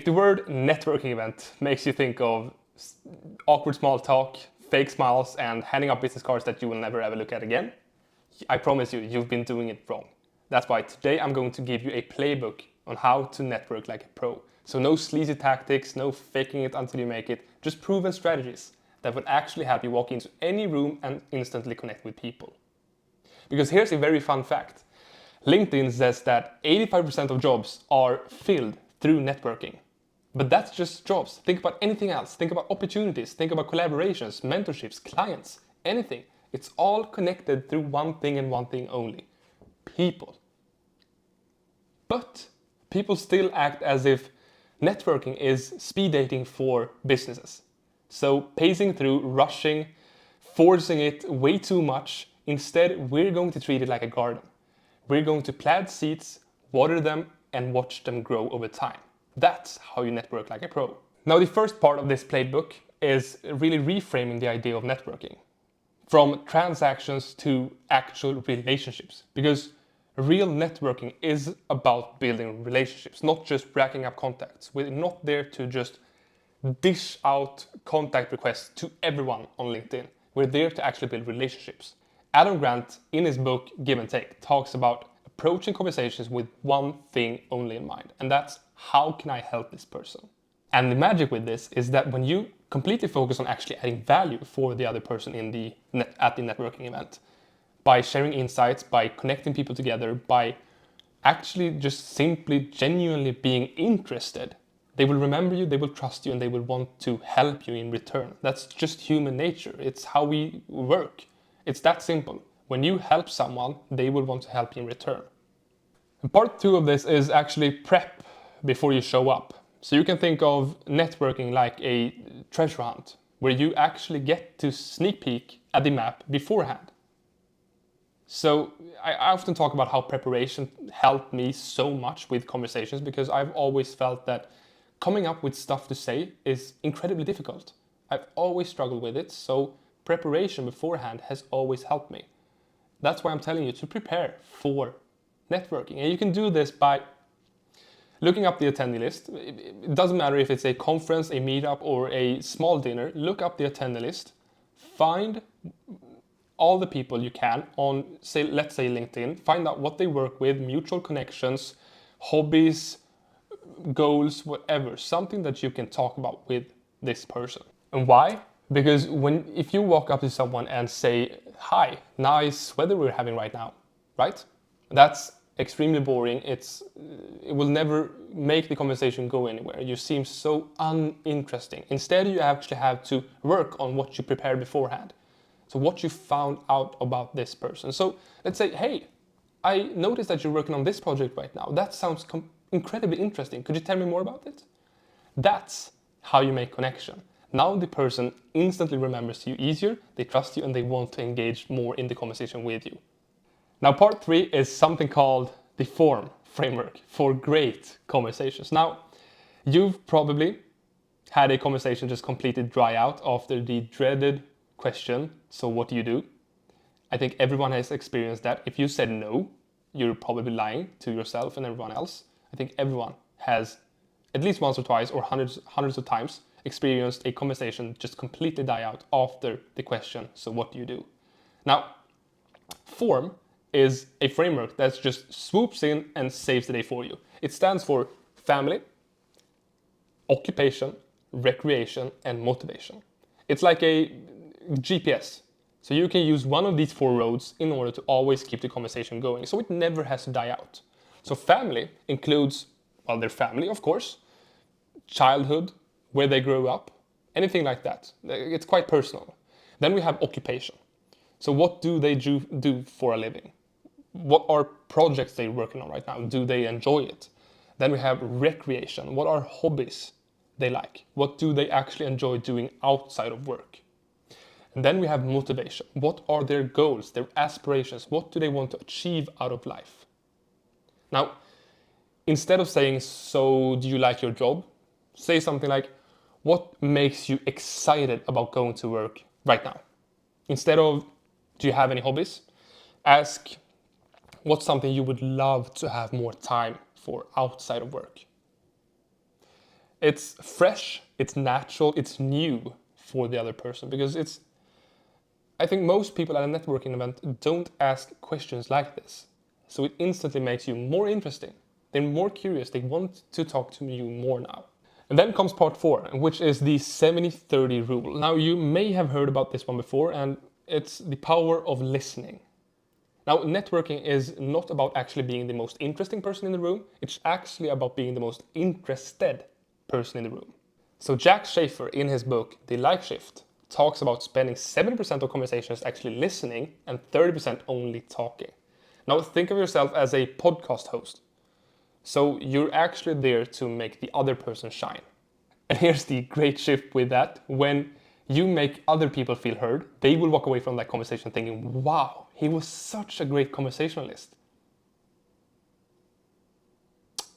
If the word networking event makes you think of awkward small talk, fake smiles, and handing out business cards that you will never ever look at again, I promise you, you've been doing it wrong. That's why today I'm going to give you a playbook on how to network like a pro. So no sleazy tactics, no faking it until you make it, just proven strategies that would actually help you walk into any room and instantly connect with people. Because here's a very fun fact. LinkedIn says that 85% of jobs are filled through networking. But that's just jobs. Think about anything else. Think about opportunities. Think about collaborations, mentorships, clients, anything. It's all connected through one thing and one thing only. People. But people still act as if networking is speed dating for businesses. So pacing through, rushing, forcing it way too much. Instead, we're going to treat it like a garden. We're going to plant seeds, water them, and watch them grow over time. That's how you network like a pro. Now, the first part of this playbook is really reframing the idea of networking from transactions to actual relationships. Because real networking is about building relationships, not just racking up contacts. We're not there to just dish out contact requests to everyone on LinkedIn. We're there to actually build relationships. Adam Grant, in his book Give and Take, talks about approaching conversations with one thing only in mind, and that's how can I help this person? And the magic with this is that when you completely focus on actually adding value for the other person at the networking event, by sharing insights, by connecting people together, by actually just simply genuinely being interested, they will remember you, they will trust you, and they will want to help you in return. That's just human nature. It's how we work. It's that simple. When you help someone, they will want to help you in return. And part 2 of this is actually prep before you show up. So you can think of networking like a treasure hunt, where you actually get to sneak peek at the map beforehand. So I often talk about how preparation helped me so much with conversations, because I've always felt that coming up with stuff to say is incredibly difficult. I've always struggled with it, so preparation beforehand has always helped me. That's why I'm telling you to prepare for networking. And you can do this by looking up the attendee list. It doesn't matter if it's a conference, a meetup, or a small dinner. Look up the attendee list. Find all the people you can on, let's say LinkedIn. Find out what they work with, mutual connections, hobbies, goals, whatever. Something that you can talk about with this person. And why? Because if you walk up to someone and say, "Hi, nice weather we're having right now," right? That's extremely boring. It will never make the conversation go anywhere. You seem so uninteresting. Instead, you actually have to work on what you prepared beforehand. So what you found out about this person. So let's say, "Hey, I noticed that you're working on this project right now. That sounds incredibly interesting. Could you tell me more about it?" That's how you make connection. Now the person instantly remembers you easier, they trust you, and they want to engage more in the conversation with you. Now, part 3 is something called the FORM framework for great conversations. Now, you've probably had a conversation just completely dry out after the dreaded question, "So what do you do?" I think everyone has experienced that. If you said no, you're probably lying to yourself and everyone else. I think everyone has at least once or twice or hundreds of times experienced a conversation just completely die out after the question, "So what do you do?" Now, FORM is a framework that just swoops in and saves the day for you. It stands for family, occupation, recreation, and motivation. It's like a GPS. So you can use one of these 4 roads in order to always keep the conversation going, so it never has to die out. So family includes, well, their family, of course, childhood, where they grew up, anything like that. It's quite personal. Then we have occupation. So what do they do for a living? What are projects they're working on right now? Do they enjoy it? Then we have recreation. What are hobbies they like? What do they actually enjoy doing outside of work? And then we have motivation. What are their goals, their aspirations? What do they want to achieve out of life? Now, instead of saying, "So do you like your job?" say something like, "What makes you excited about going to work right now?" Instead of, "Do you have any hobbies?" ask, "What's something you would love to have more time for outside of work?" It's fresh, it's natural, it's new for the other person, because I think most people at a networking event don't ask questions like this. So it instantly makes you more interesting. They're more curious, they want to talk to you more now. And then comes part 4, which is the 70-30 rule. Now, you may have heard about this one before, and it's the power of listening. Now, networking is not about actually being the most interesting person in the room, it's actually about being the most interested person in the room. So Jack Schaefer, in his book, The Like Shift, talks about spending 70% of conversations actually listening and 30% only talking. Now, think of yourself as a podcast host. So you're actually there to make the other person shine. And here's the great shift with that. When you make other people feel heard, they will walk away from that conversation thinking, wow, he was such a great conversationalist.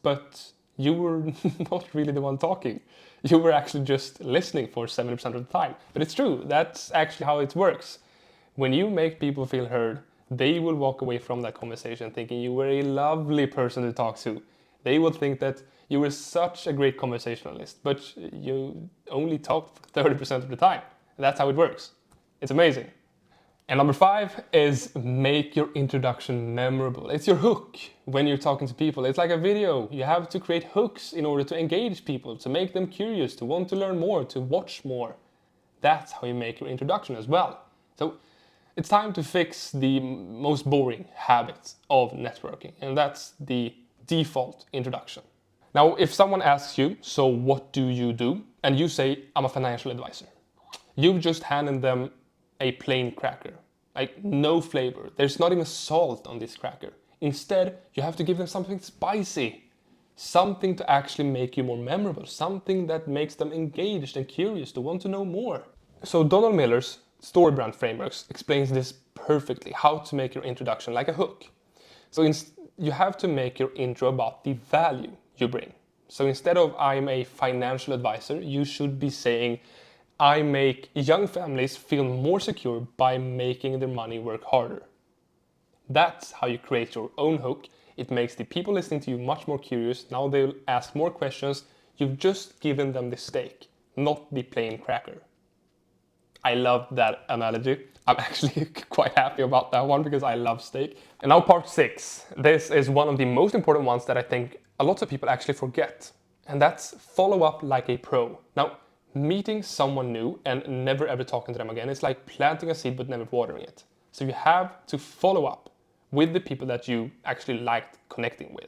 But you were not really the one talking. You were actually just listening for 70% of the time. But it's true, that's actually how it works. When you make people feel heard, they will walk away from that conversation thinking you were a lovely person to talk to. They will think that you were such a great conversationalist, but you only talked 30% of the time. That's how it works. It's amazing. And number 5 is make your introduction memorable. It's your hook when you're talking to people. It's like a video. You have to create hooks in order to engage people, to make them curious, to want to learn more, to watch more. That's how you make your introduction as well. So it's time to fix the most boring habit of networking, and that's the default introduction. Now, if someone asks you, so what do you do? And you say, I'm a financial advisor. You've just handed them a plain cracker, like no flavor. There's not even salt on this cracker. Instead, you have to give them something spicy, something to actually make you more memorable, something that makes them engaged and curious to want to know more. So Donald Miller's Story Brand Frameworks explains this perfectly, how to make your introduction like a hook. So you have to make your intro about the value you bring. So instead of I'm a financial advisor, you should be saying I make young families feel more secure by making their money work harder. That's how you create your own hook. It makes the people listening to you much more curious. Now they'll ask more questions. You've just given them the steak, not the plain cracker. I love that analogy. I'm actually quite happy about that one because I love steak. And now part 6. This is one of the most important ones that I think a lot of people actually forget. And that's follow up like a pro. Now, meeting someone new and never ever talking to them again is like planting a seed but never watering it. So you have to follow up with the people that you actually liked connecting with.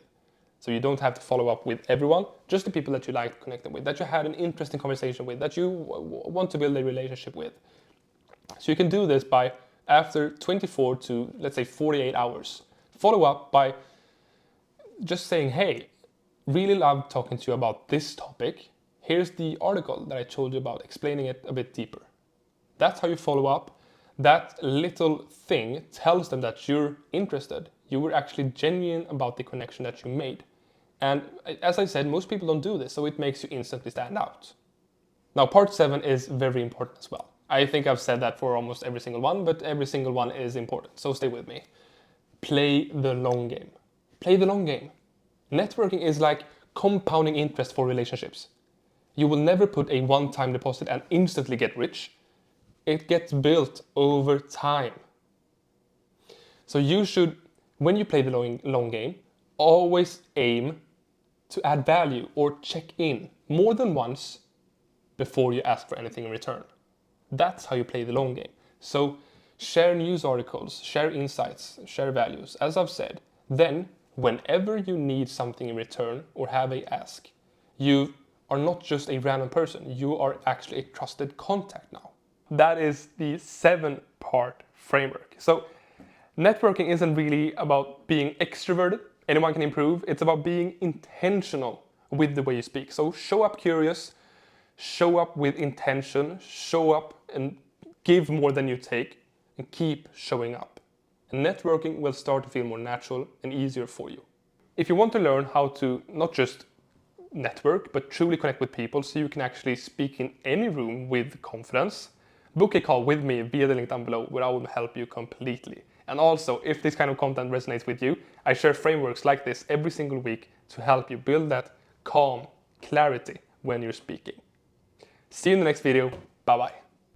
So you don't have to follow up with everyone, just the people that you liked connecting with, that you had an interesting conversation with, that you want to build a relationship with. So you can do this by, after 24 to, let's say, 48 hours, follow up by just saying, hey, really love talking to you about this topic. Here's the article that I told you about, explaining it a bit deeper. That's how you follow up. That little thing tells them that you're interested. You were actually genuine about the connection that you made. And as I said, most people don't do this, so it makes you instantly stand out. Now, part 7 is very important as well. I think I've said that for almost every single one, but every single one is important, so stay with me. Play the long game. Play the long game. Networking is like compounding interest for relationships. You will never put a one-time deposit and instantly get rich. It gets built over time. So you should, when you play the long game, always aim to add value or check in more than once before you ask for anything in return. That's how you play the long game. So share news articles, share insights, share values, as I've said. Then, whenever you need something in return or have a ask, you are not just a random person, you are actually a trusted contact now. That is the 7-part framework. So networking isn't really about being extroverted, anyone can improve. It's about being intentional with the way you speak. So show up curious, show up with intention, show up and give more than you take, and keep showing up. And networking will start to feel more natural and easier for you. If you want to learn how to not just network, but truly connect with people so you can actually speak in any room with confidence, book a call with me via the link down below where I will help you completely. And also, if this kind of content resonates with you, I share frameworks like this every single week to help you build that calm clarity when you're speaking. See you in the next video. Bye bye.